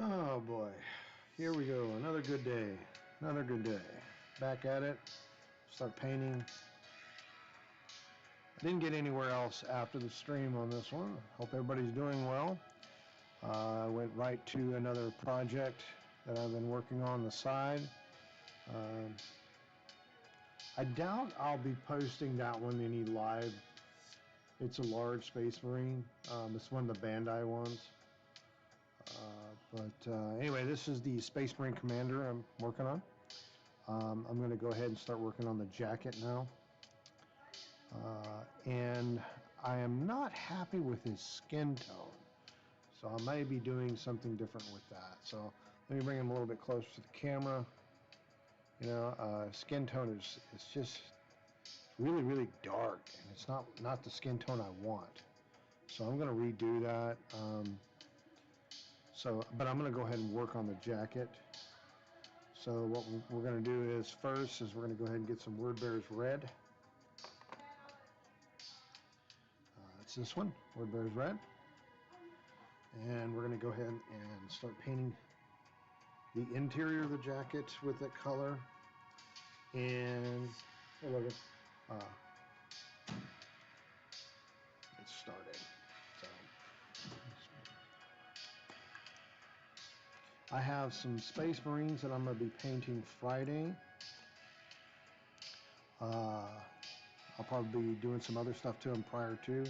Oh boy, here we go. Another good day. Another good day. Back at it. Start painting. I didn't get anywhere else after the stream on this one. Hope everybody's doing well. I went right to another project that I've been working on the side. I doubt I'll be posting that one any live. It's a large Space Marine. It's one of the Bandai ones. But anyway, this is the Space Marine Commander I'm working on. I'm going to go ahead and start working on the jacket now. And I am not happy with his skin tone. So I may be doing something different with that. So let me bring him a little bit closer to the camera. You know, skin tone is just really, really dark. And it's not the skin tone I want. So I'm going to redo that. But I'm going to go ahead and work on the jacket. So what we're going to do is first is we're going to go ahead and get some Word Bearers Red. It's this one, Word Bearers Red. And we're going to go ahead and start painting the interior of the jacket with that color. And hey, look get started. So I have some Space Marines that I'm going to be painting Friday. I'll probably be doing some other stuff to them prior to.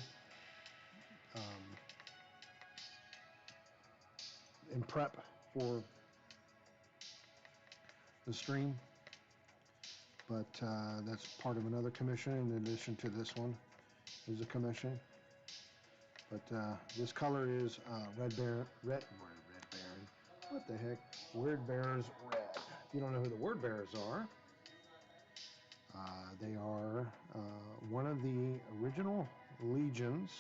In prep for the stream. But that's part of another commission in addition to this one is a commission. But this color is Red Baron. What the heck? Word Bearers Red. If you don't know who the Word Bearers are, they are one of the original legions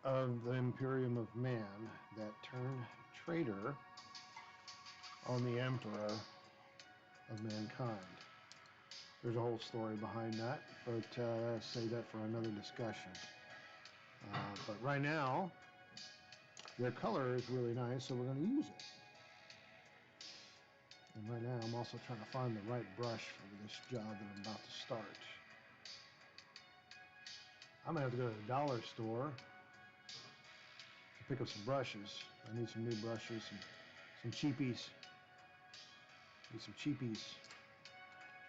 of the Imperium of Man that turned traitor on the Emperor of mankind. There's a whole story behind that, but save that for another discussion. But right now, their color is really nice, so we're going to use it. And right now, I'm also trying to find the right brush for this job that I'm about to start. I'm going to have to go to the dollar store to pick up some brushes. I need some new brushes, some cheapies. Need some cheapies.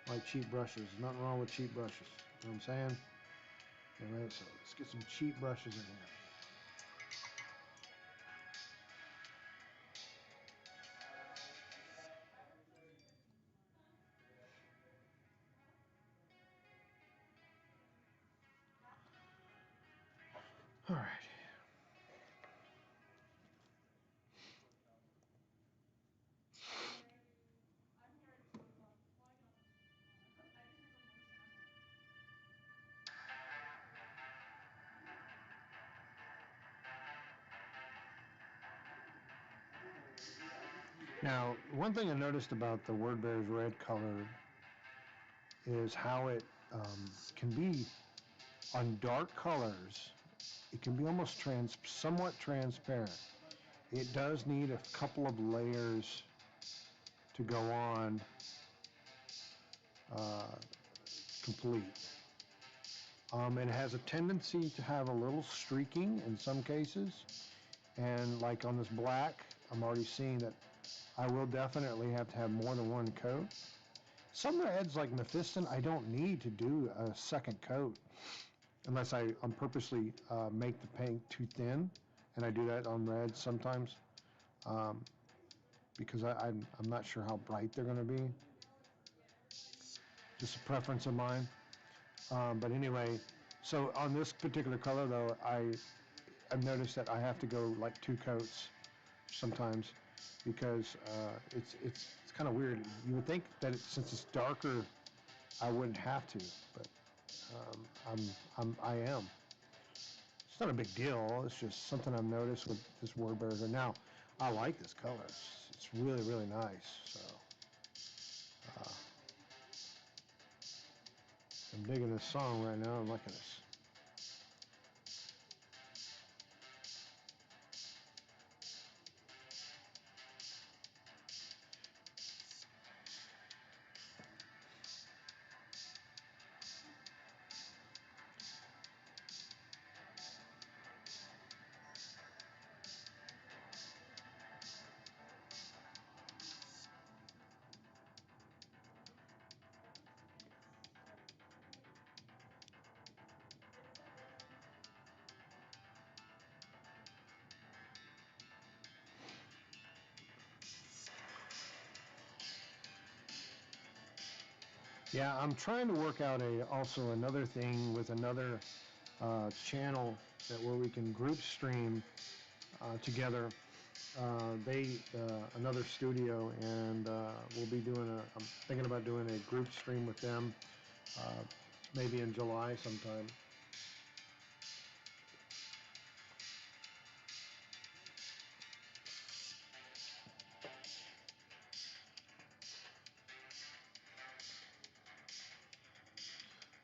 Like cheap brushes. There's nothing wrong with cheap brushes. You know what I'm saying? Anyway, so let's get some cheap brushes in here. All right. Now, one thing I noticed about the Word Bearers Red color is how it can be on dark colors. It can be almost somewhat transparent. It does need a couple of layers to go on complete. It has a tendency to have a little streaking in some cases, and like on this black, I'm already seeing that I will definitely have to have more than one coat. Some reds like Mephiston, I don't need to do a second coat unless I'm purposely make the paint too thin, and I do that on reds sometimes because I'm not sure how bright they're going to be. Just a preference of mine. But anyway, so on this particular color though, I've noticed that I have to go like 2 coats sometimes because it's kind of weird. You would think that since it's darker, I wouldn't have to, but I am. It's not a big deal. It's just something I've noticed with this Word Bearer. Now, I like this color. It's really, really nice. So I'm digging this song right now. I'm liking this. Yeah, I'm trying to work out also another thing with another channel where we can group stream together. They another studio, and we'll be doing I'm thinking about doing a group stream with them, uh, maybe in July sometime.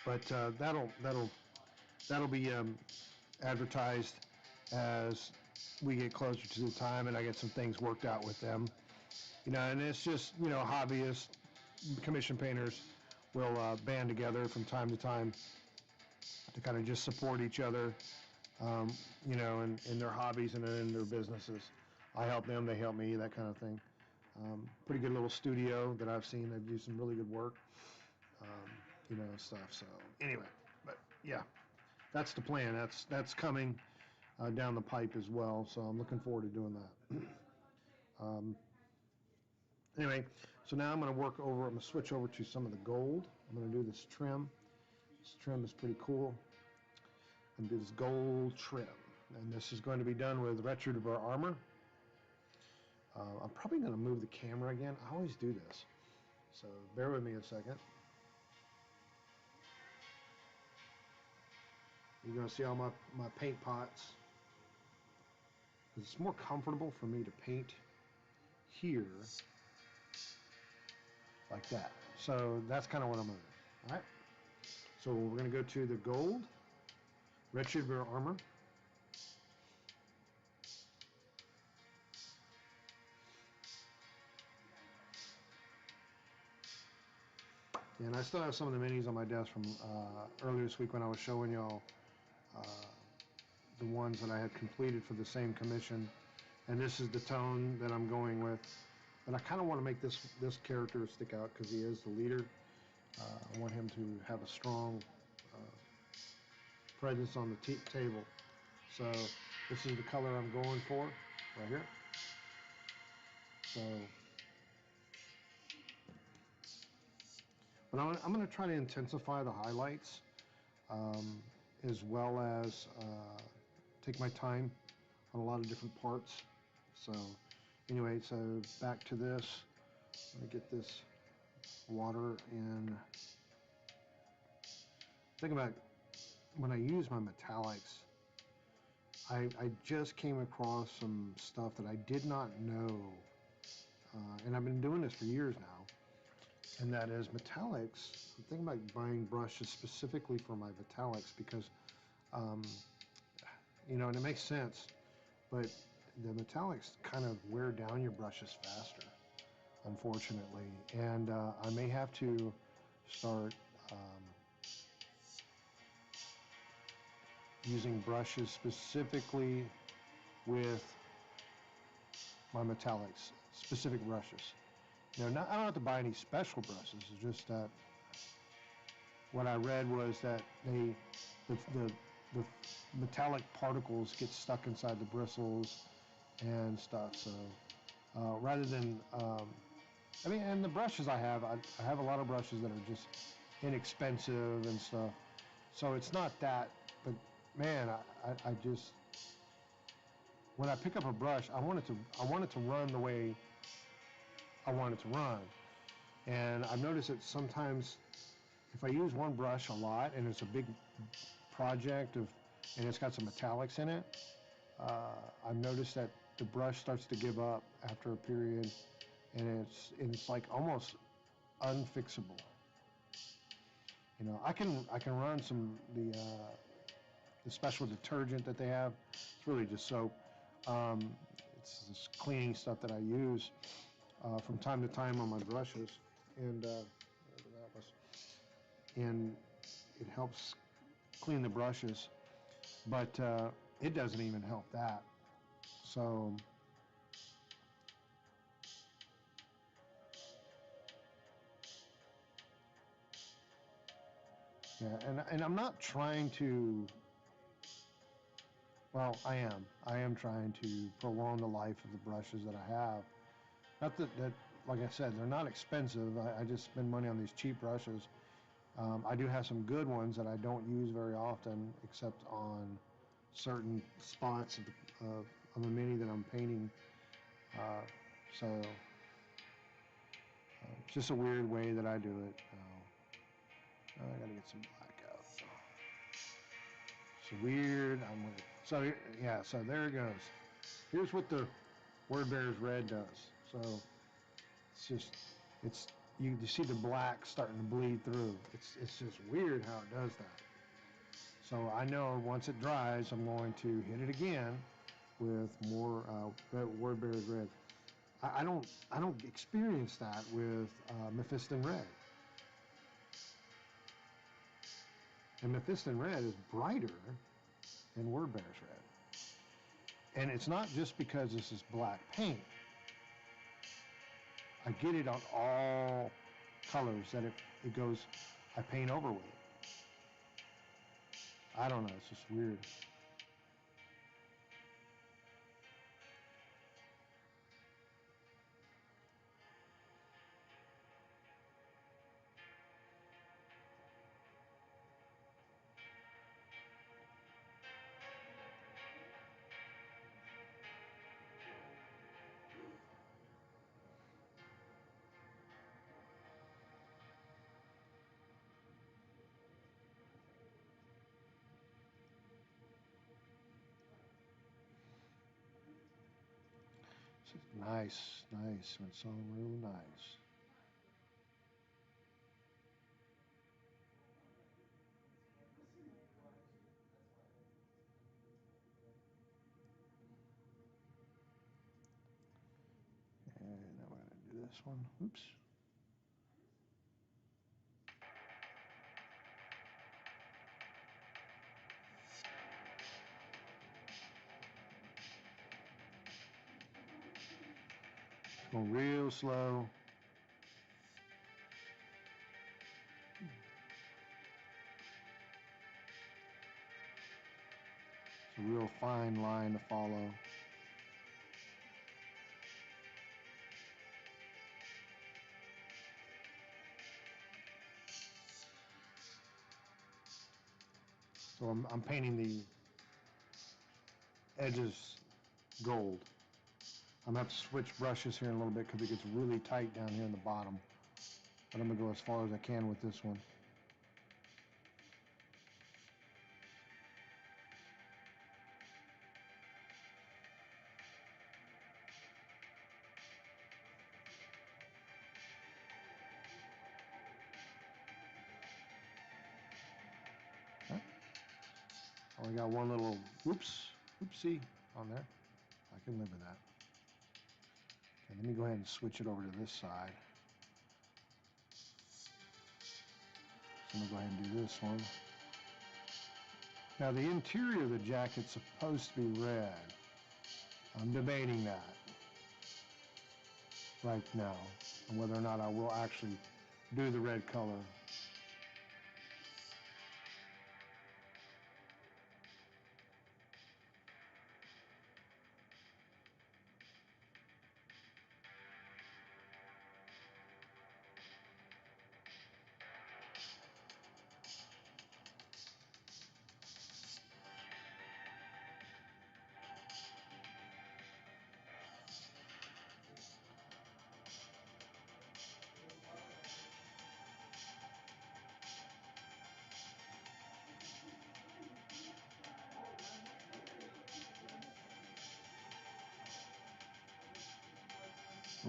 But that'll be advertised as we get closer to the time, and I get some things worked out with them. And it's just hobbyists, commission painters will band together from time to time to kind of just support each other, um, in their hobbies and in their businesses. I help them, they help me, that kind of thing. Pretty good little studio that I've seen. They do some really good work, stuff. So anyway, but yeah, that's the plan. That's coming down the pipe as well. So I'm looking forward to doing that. um, anyway, so now I'm going to I'm going to switch over to some of the gold. I'm going to do this trim. This trim is pretty cool. And do this gold trim. And this is going to be done with retriever armor. I'm probably going to move the camera again. I always do this. So bear with me a second. You're going to see all my paint pots. It's more comfortable for me to paint here like that. So that's kind of what I'm going to do. All right. So we're going to go to the gold retriever armor. And I still have some of the minis on my desk from earlier this week when I was showing y'all uh, the ones that I had completed for the same commission. And this is the tone that I'm going with. But I kind of want to make this character stick out because he is the leader. I want him to have a strong presence on the table. So this is the color I'm going for right here. So, but I'm going to try to intensify the highlights, as well as take my time on a lot of different parts. So anyway, so back to this. Let me get this water in. Think about when I use my metallics, I just came across some stuff that I did not know, and I've been doing this for years now, and that is metallics. I'm thinking about buying brushes specifically for my metallics because, um, and it makes sense, but the metallics kind of wear down your brushes faster, unfortunately, and I may have to start using brushes specifically with my metallics, specific brushes. I don't have to buy any special brushes. It's just that what I read was that the metallic particles get stuck inside the bristles and stuff. So rather than, and the brushes I have a lot of brushes that are just inexpensive and stuff. So it's not that, but man, I just, when I pick up a brush, I want it to run the way I want it to run. And I've noticed that sometimes if I use one brush a lot and it's a big project and it's got some metallics in it, I've noticed that the brush starts to give up after a period, and it's like almost unfixable. I can run the special detergent that they have. It's really just soap. Um, it's this cleaning stuff that I use from time to time on my brushes, and whatever that was, and it helps clean the brushes, but it doesn't even help that. So yeah, and I'm not trying to. Well, I am. I am trying to prolong the life of the brushes that I have. Not that like I said, they're not expensive. I just spend money on these cheap brushes. I do have some good ones that I don't use very often, except on certain spots of a mini that I'm painting. So it's just a weird way that I do it. I gotta get some black out. It's weird. So yeah, so there it goes. Here's what the Word Bear's red does. So it's just, you see the black starting to bleed through. It's just weird how it does that. So I know once it dries, I'm going to hit it again with more Word Bear's red. I don't experience that with Mephiston red. And Mephiston red is brighter than Word Bear's red. And it's not just because this is black paint. I get it on all colors that it goes, I paint over with it. I don't know, it's just weird. It's nice, nice. It's all real nice. And I'm going to do this one. Oops. Go real slow. It's a real fine line to follow. So I'm painting the edges gold. I'm going to have to switch brushes here in a little bit because it gets really tight down here in the bottom. But I'm going to go as far as I can with this one. Okay. Only got one little oopsie on there. I can live with that. Okay, let me go ahead and switch it over to this side. So I'm going to go ahead and do this one. Now the interior of the jacket's supposed to be red. I'm debating that right now, and whether or not I will actually do the red color.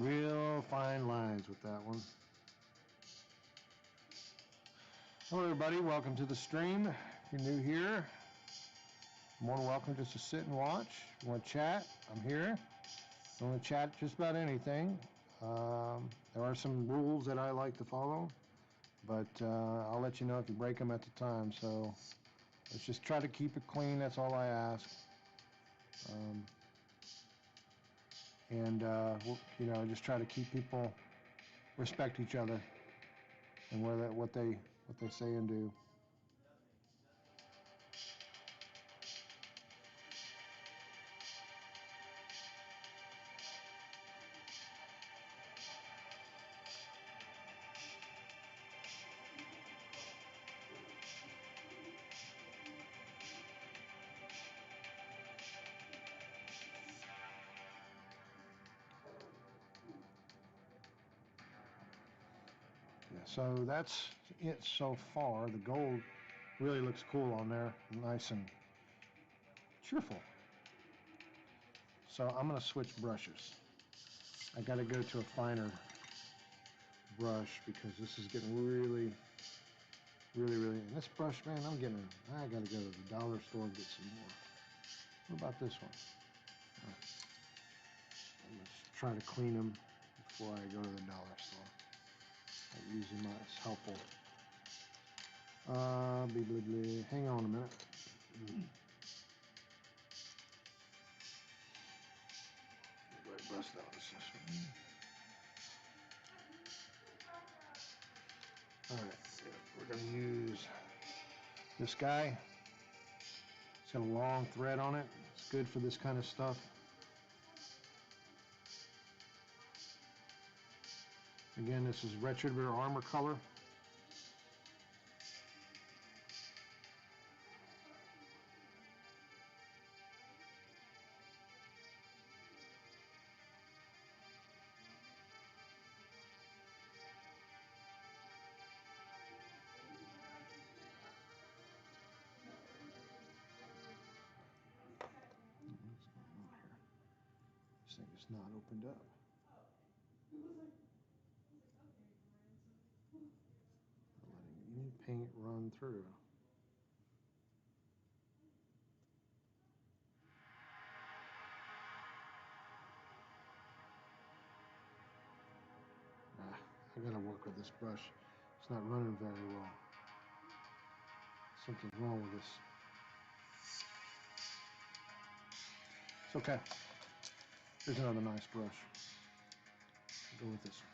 Real fine lines with that one. Hello everybody, welcome to the stream. If you're new here, more than welcome just to sit and watch. If you want to chat, I'm here. I want to chat just about anything. There are some rules that I like to follow, but I'll let you know if you break them at the time. So let's just try to keep it clean, that's all I ask. You know, just try to keep people respect each other and what they say and do. So that's it so far. The gold really looks cool on there, nice and cheerful. So I'm going to switch brushes. I got to go to a finer brush because this is getting really, and this brush, man, I got to go to the dollar store and get some more. What about this one? I'm going to try to clean them before I go to the dollar store. I use them as helpful. Hang on a minute. Right, bust out this one. All right, we're going to use this guy. It's got a long thread on it. It's good for this kind of stuff. Again, this is Retributor Armor Color. This thing is not opened up. Not letting any paint run through. I gotta work with this brush. It's not running very well. Something's wrong with this. It's okay. Here's another nice brush. I'll go with this one.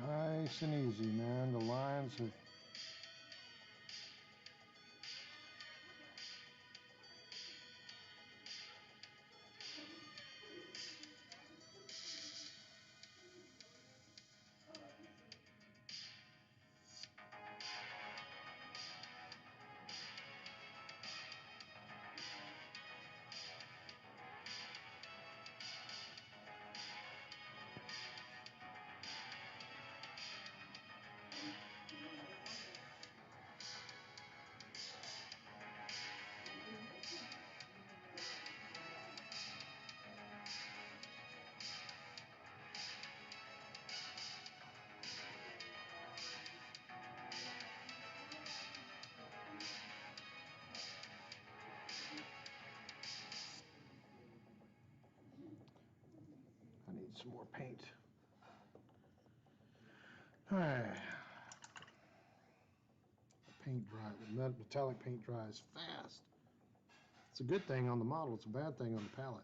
Nice and easy, man. The lines have some more paint. All right. Paint dry. Metallic paint dries fast. It's a good thing on the model. It's a bad thing on the palette.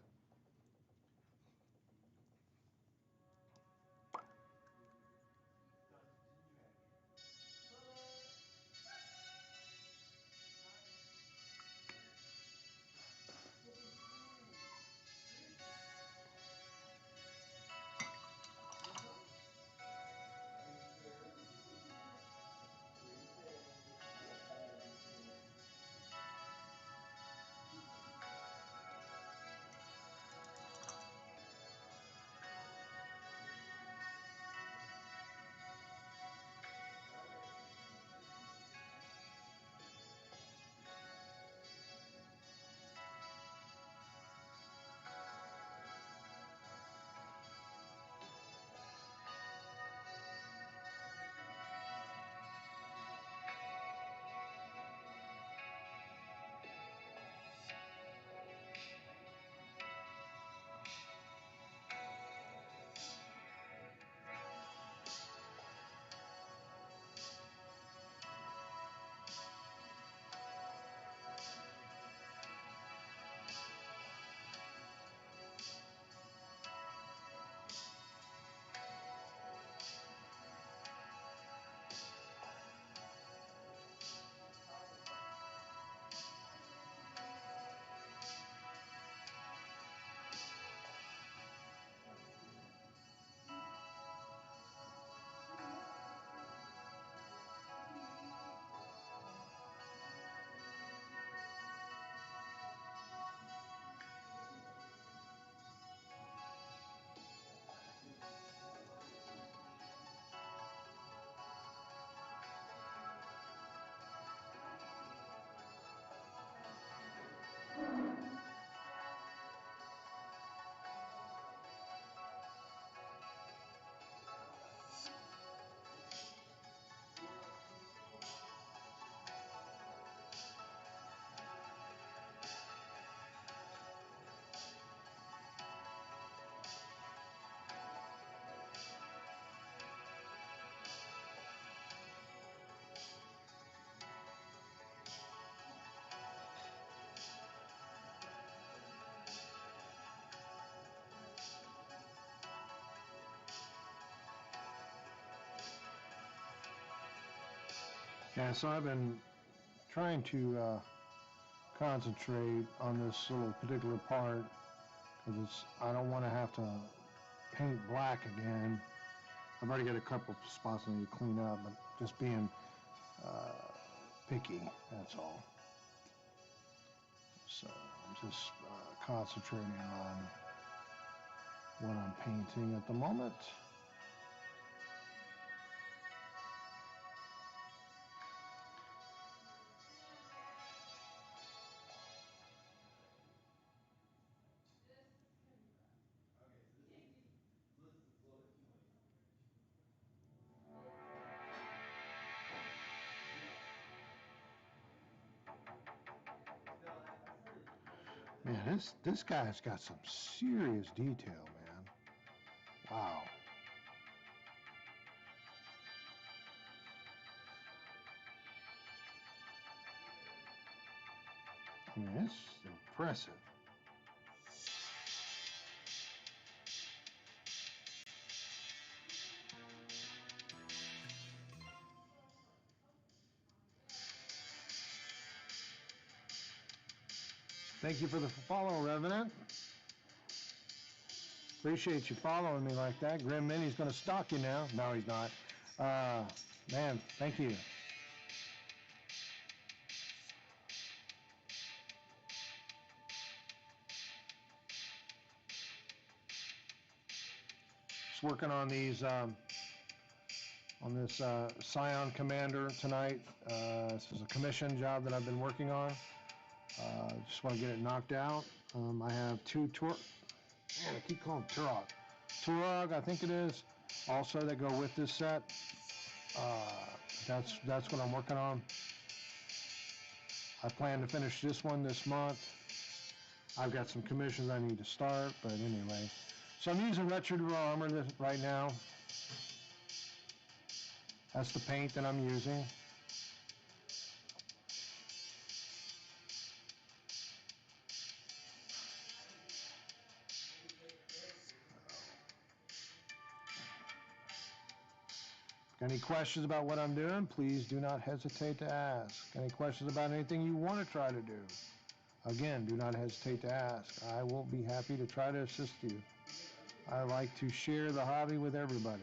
Yeah, so I've been trying to concentrate on this little particular part because I don't want to have to paint black again. I've already got a couple spots I need to clean up, but just being picky, that's all. So I'm just concentrating on what I'm painting at the moment. Man, this guy's got some serious detail, man. Wow. I mean, it's impressive. Thank you for the follow, Revenant. Appreciate you following me like that. Grim Mini's going to stalk you now. No, he's not. Man, thank you. Just working on these, on this Scion Commander tonight. This is a commission job that I've been working on. Just want to get it knocked out. I have two man, I keep calling them Turok, I think it is. Also, that go with this set. That's what I'm working on. I plan to finish this one this month. I've got some commissions I need to start, but anyway. So I'm using retrodural armor right now. That's the paint that I'm using. Any questions about what I'm doing, please do not hesitate to ask. Any questions about anything you want to try to do, again, do not hesitate to ask. I will be happy to try to assist you. I like to share the hobby with everybody.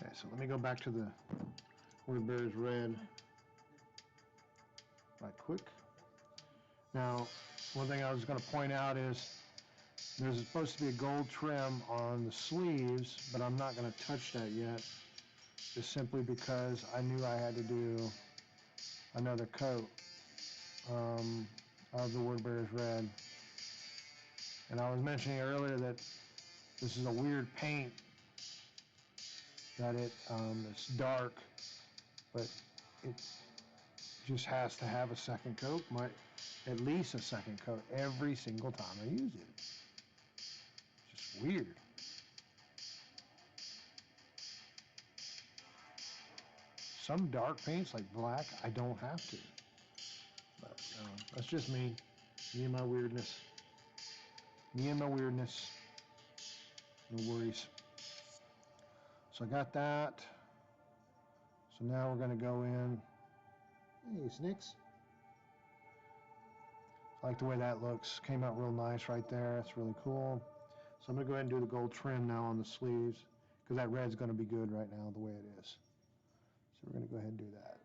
Okay, so let me go back to the Word Bears Red right quick. Now, one thing I was going to point out is there's supposed to be a gold trim on the sleeves, but I'm not going to touch that yet, just simply because I knew I had to do another coat of the Word Bears Red. And I was mentioning earlier that this is a weird paint, that it's dark, but it just has to have a second coat, at least a second coat every single time I use it. It's just weird. Some dark paints like black, I don't have to. But that's just me. Me and my weirdness. Me and my weirdness. No worries. So I got that. So now we're going to go in. Hey, Snicks. I like the way that looks. Came out real nice right there. That's really cool. So I'm going to go ahead and do the gold trim now on the sleeves, because that red's going to be good right now the way it is. So we're going to go ahead and do that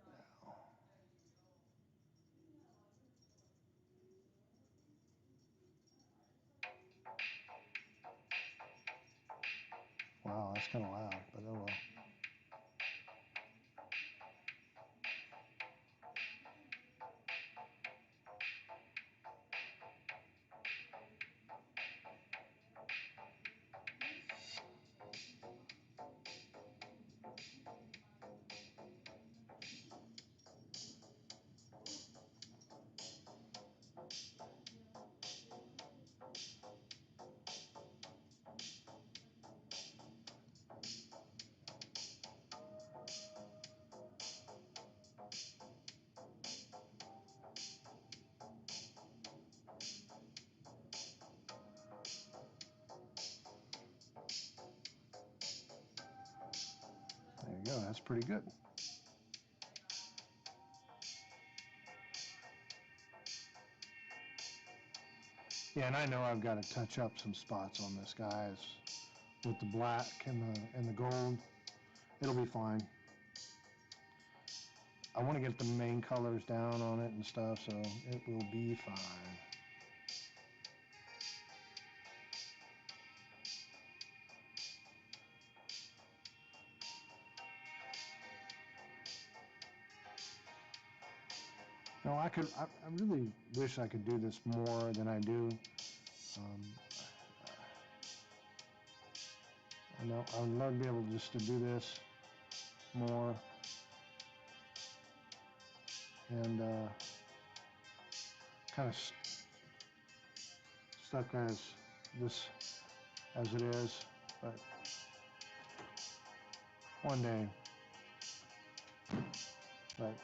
now. Wow, that's kind of loud, but oh well. There you go, that's pretty good. Yeah, and I know I've got to touch up some spots on this, guys, with the black and the gold. It'll be fine. I want to get the main colors down on it and stuff, so it will be fine. No, I really wish I could do this more than I do. I know I'd love to be able just to do this more, and kind of stuck as it is, but one day. But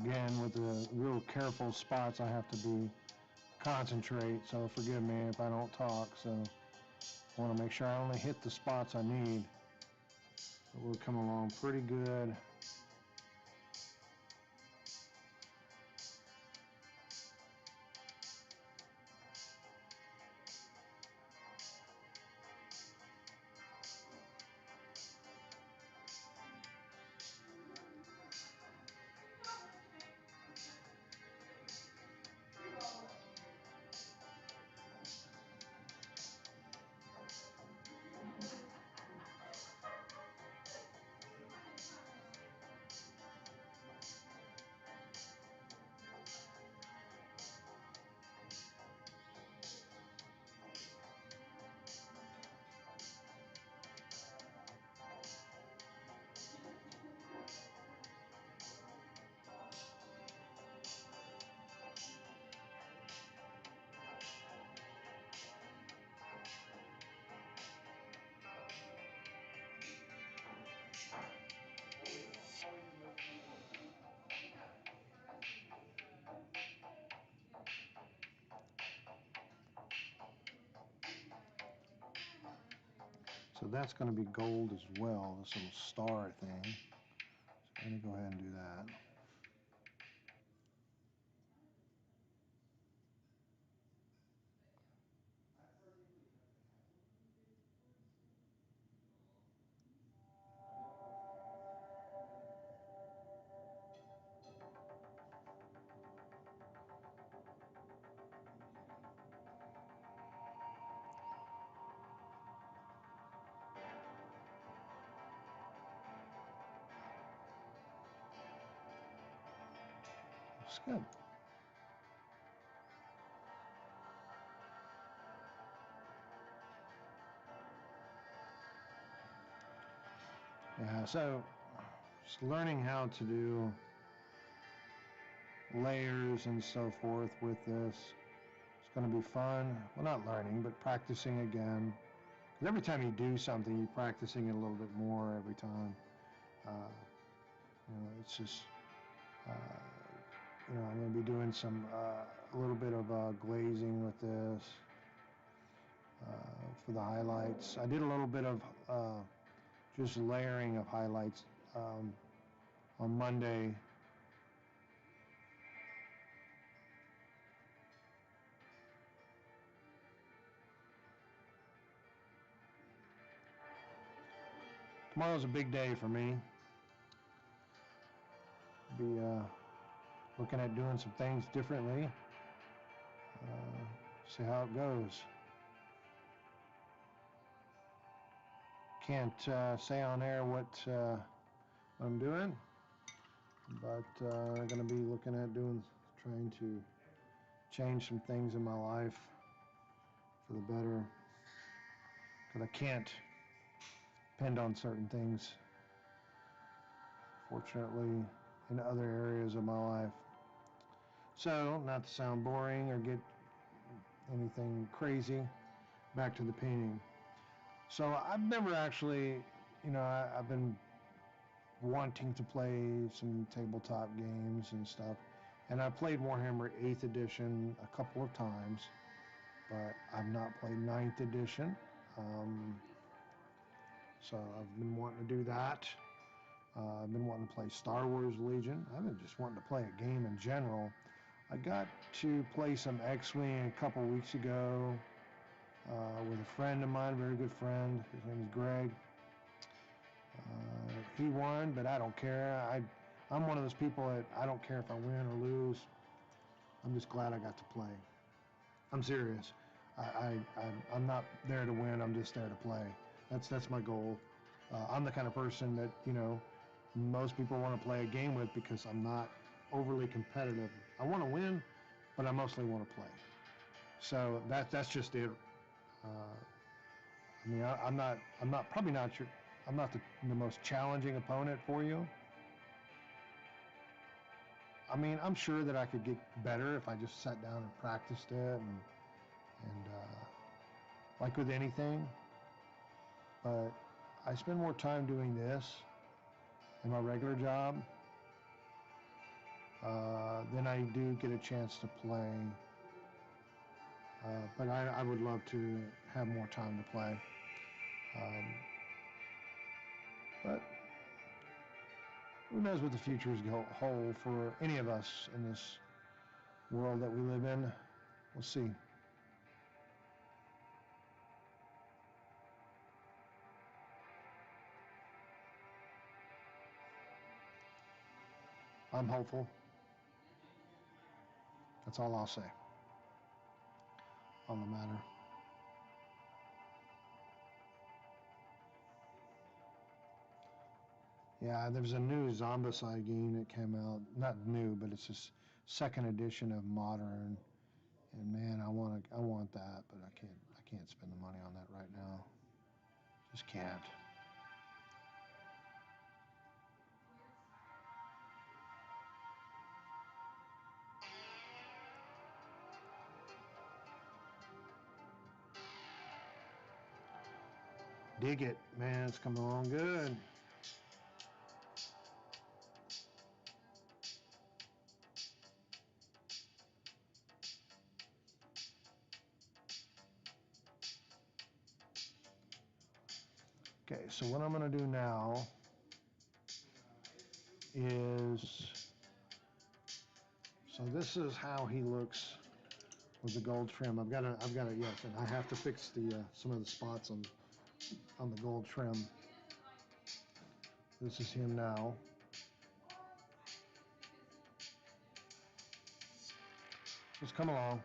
Again, with the real careful spots, I have to concentrate, so forgive me if I don't talk. So I want to make sure I only hit the spots I need. But we're coming along pretty good. So that's going to be gold as well, this little star thing. So I'm going to go ahead and do that. Looks good. Yeah, so just learning how to do layers and so forth with this. It's going to be fun. Well, not learning, but practicing again. Because every time you do something, you're practicing it a little bit more every time. It's just, I'm going to be doing a little bit of glazing with this for the highlights. I did a little bit of just layering of highlights on Monday. Tomorrow's a big day for me. Be looking at doing some things differently. See how it goes. Can't say on air what I'm doing, but I'm going to be looking at trying to change some things in my life for the better. Because I can't depend on certain things, fortunately, in other areas of my life. So, not to sound boring or get anything crazy, back to the painting. So I've never actually, I've been wanting to play some tabletop games and stuff. And I played Warhammer 8th edition a couple of times, but I've not played 9th edition. So I've been wanting to do that. I've been wanting to play Star Wars Legion. I've been just wanting to play a game in general. I got to play some X-Wing a couple weeks ago with a friend of mine, a very good friend. His name is Greg. He won, but I don't care. I'm one of those people that I don't care if I win or lose. I'm just glad I got to play. I'm serious. I'm not there to win. I'm just there to play. That's my goal. I'm the kind of person that most people want to play a game with because I'm not overly competitive. I want to win, but I mostly want to play. So that's just it. I'm not the most challenging opponent for you. I mean, I'm sure that I could get better if I just sat down and practiced it and like with anything. But I spend more time doing this in my regular job then I do get a chance to play. But I would love to have more time to play. But who knows what the future is hold for any of us in this world that we live in. We'll see. I'm hopeful. That's all I'll say on the matter. Yeah, there's a new Zombicide game that came out. Not new, but it's this second edition of Modern. And man, I want that, but I can't spend the money on that right now. Just can't. Dig it, man. It's coming along good. Okay, so what I'm going to do now is, so this is how he looks with the gold trim. I've got to, yes, and I have to fix the some of the spots on the gold trim. This is him now. Just come along.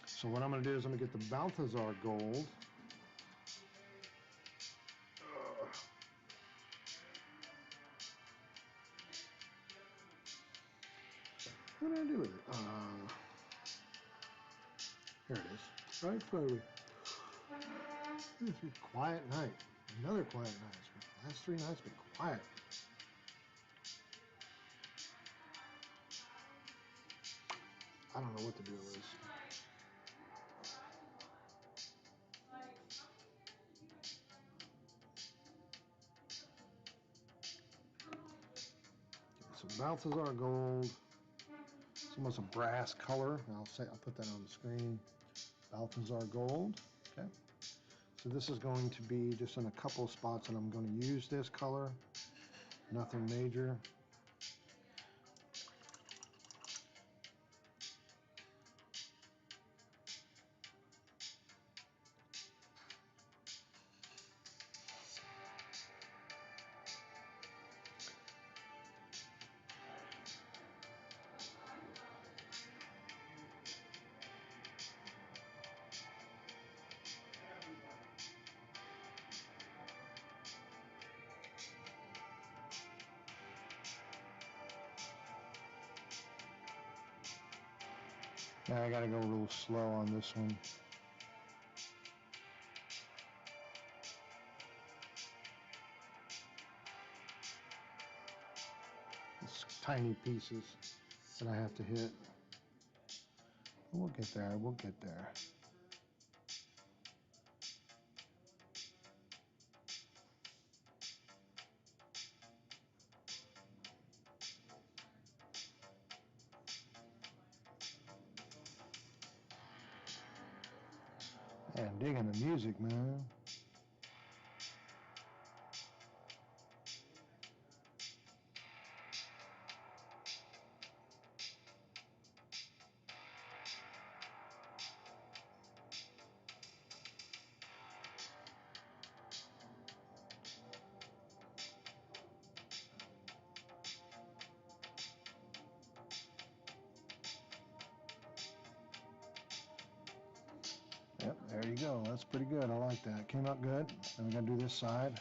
So what I'm going to do is I'm going to get the Balthazar gold. What do I do with it? Here it is. Right forward. This is a quiet night. Another quiet night. The last 3 nights been quiet. I don't know what the deal is. So Balthazar gold. It's almost a brass color. I'll put that on the screen. Balthazar gold. Okay. So this is going to be just in a couple of spots, and I'm going to use this color. Nothing major. Now I gotta go a little slow on this one. It's tiny pieces that I have to hit. We'll get there, we'll get there. Man, digging the music, man. Yep, there you go. That's pretty good. I like that. Came out good. Then we gotta do this side.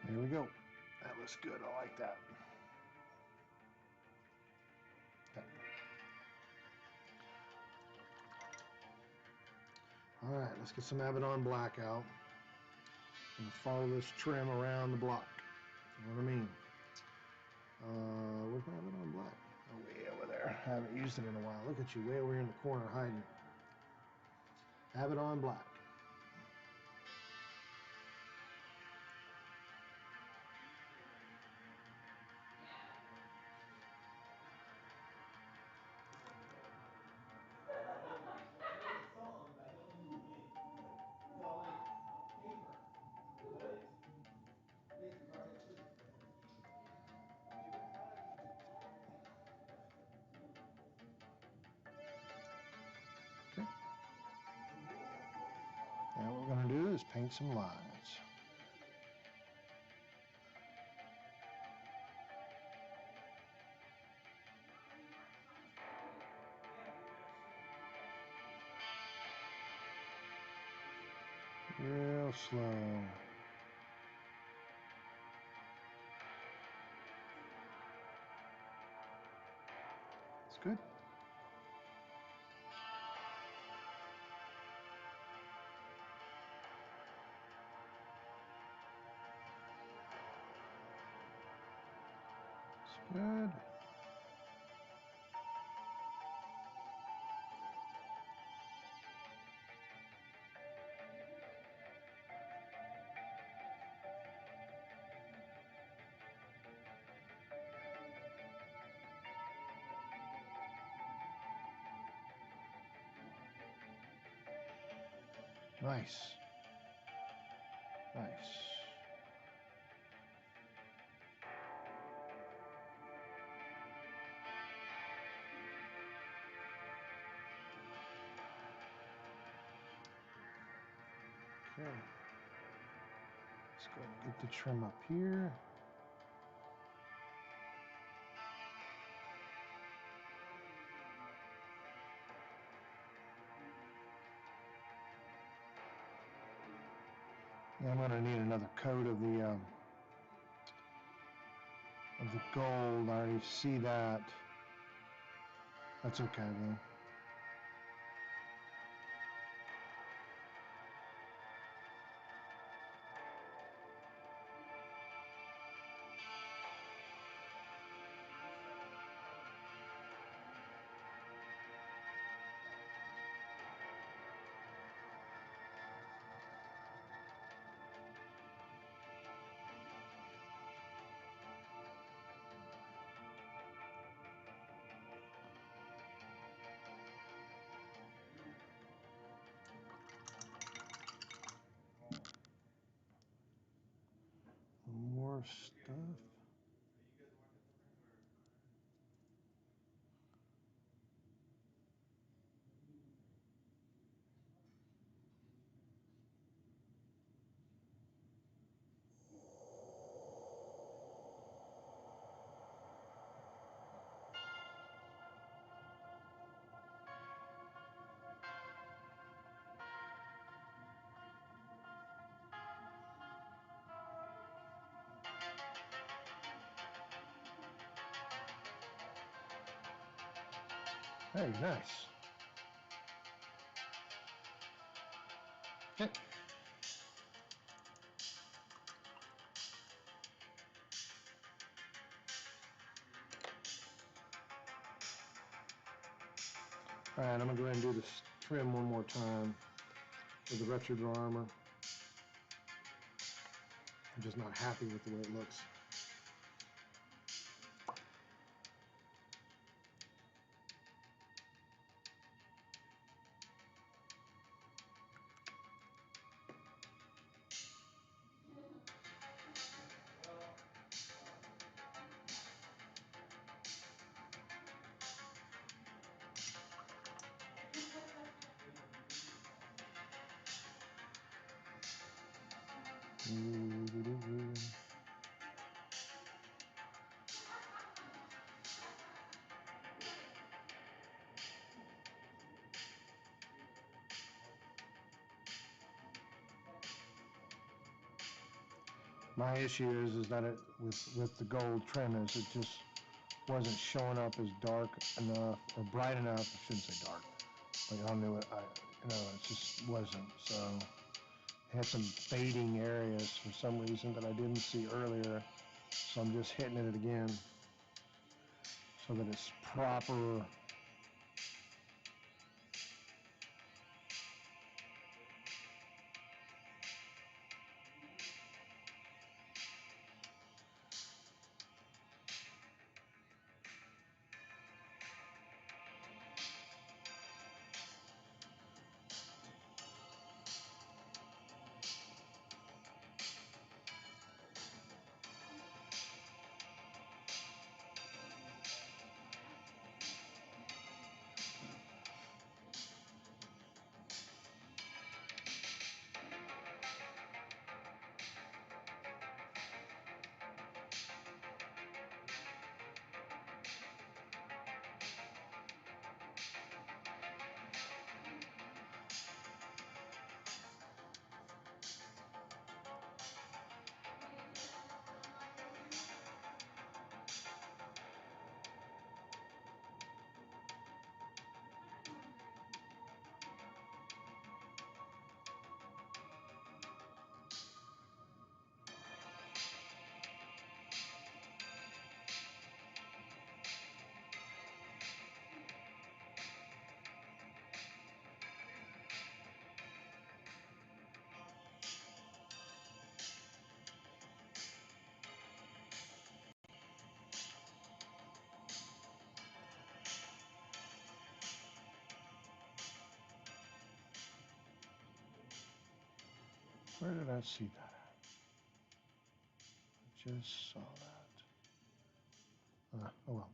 There we go. That looks good. I like that. Okay. All right, let's get some Abaddon black out and follow this trim around the block. You know what I mean? Where's my Abaddon black? Oh, way over there. I haven't used it in a while. Look at you, way over in the corner hiding. Abaddon black. Okay. Now what we're going to do is paint some lines. Real slow. It's good. It's good. Nice. Nice. Okay. Let's go ahead and get the trim up here. Yeah, I'm going to need another coat of the gold. I already see that. That's okay though. More stuff. Hey, nice. Okay. All right, I'm gonna go ahead and do this trim one more time with the retro draw armor. I'm just not happy with the way it looks. My issue is that it with the gold trim is it just wasn't showing up as dark enough or bright enough. I shouldn't say dark, but I knew it. It just wasn't. So it had some fading areas for some reason that I didn't see earlier. So I'm just hitting it again so that it's proper. Where did I see that at? I just saw that. Oh well.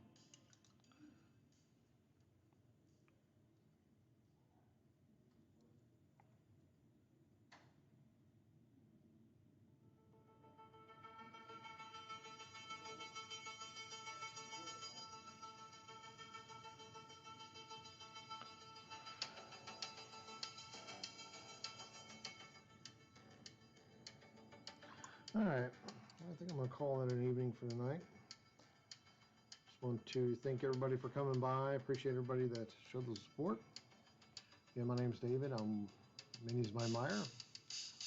All right. I think I'm going to call it an evening for tonight. Just want to thank everybody for coming by. Appreciate everybody that showed the support. Yeah, my name's David. Minnie's my Meyer.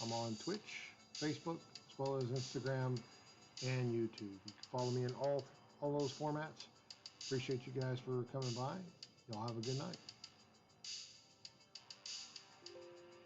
I'm on Twitch, Facebook, as well as Instagram and YouTube. You can follow me in all those formats. Appreciate you guys for coming by. Y'all have a good night.